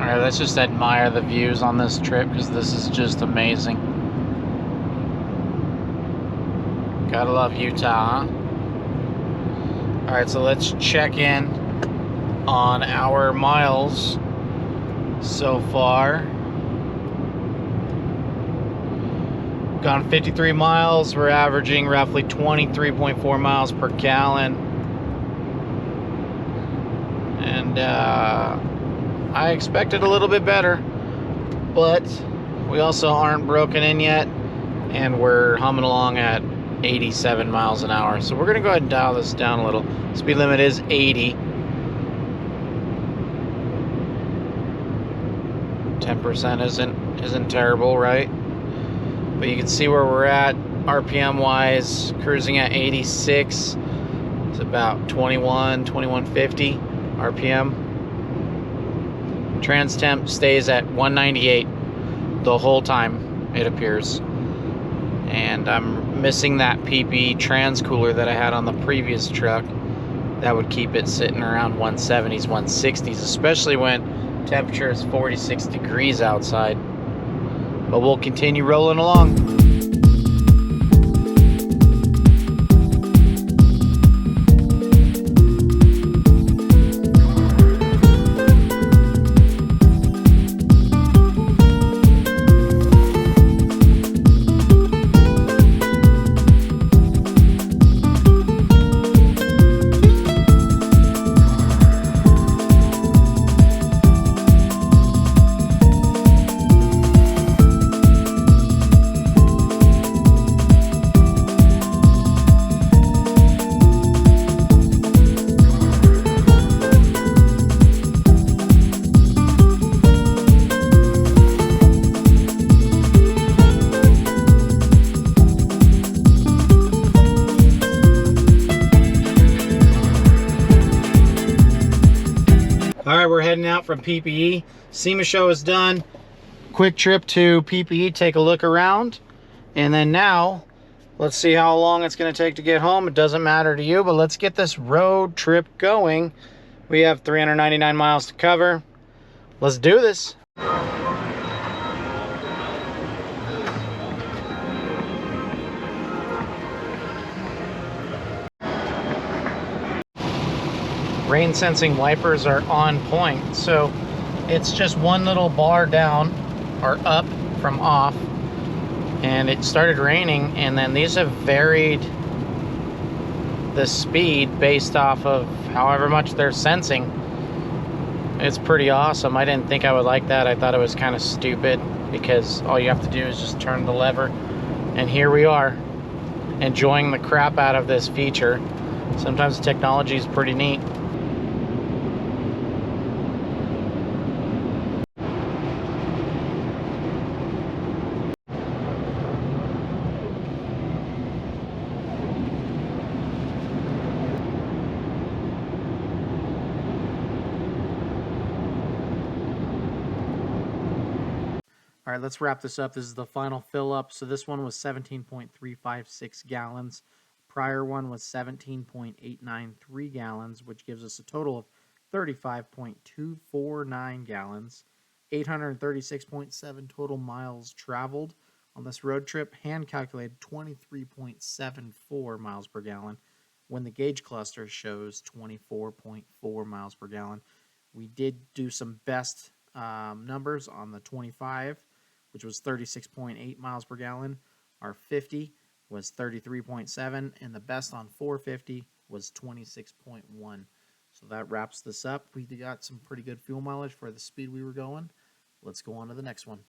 Alright, let's just admire the views on this trip because this is just amazing. Gotta love Utah, huh? Alright, so let's check in on our miles so far. Gone 53 miles. We're averaging roughly 23.4 miles per gallon. And I expected a little bit better, but we also aren't broken in yet, and we're humming along at 87 miles an hour. So we're gonna go ahead and dial this down a little. Speed limit is 80. 10% isn't terrible, right? But you can see where we're at RPM wise, cruising at 86. It's about 2150 RPM. Trans temp stays at 198 the whole time, it appears. And I'm missing that PP trans cooler that I had on the previous truck. That would keep it sitting around 170s, 160s, especially when temperature is 46 degrees outside. But we'll continue rolling along. Alright, we're heading out from PPE. SEMA show is done. Quick trip to PPE, take a look around. And then now, let's see how long it's going to take to get home. It doesn't matter to you, but let's get this road trip going. We have 399 miles to cover. Let's do this. Rain sensing wipers are on point, so it's just one little bar down or up from off, and it started raining, and then these have varied the speed based off of however much they're sensing. It's pretty awesome. I didn't think I would like that. I thought it was kind of stupid because all you have to do is just turn the lever, and here we are enjoying the crap out of this feature. Sometimes the technology is pretty neat. All right, let's wrap this up. This is the final fill up. So this one was 17.356 gallons. Prior one was 17.893 gallons, which gives us a total of 35.249 gallons. 836.7 total miles traveled on this road trip. Hand calculated 23.74 miles per gallon, when the gauge cluster shows 24.4 miles per gallon. We did do some best numbers on the 25, which was 36.8 miles per gallon. Our 50 was 33.7, and the best on 450 was 26.1. So that wraps this up. We got some pretty good fuel mileage for the speed we were going. Let's go on to the next one.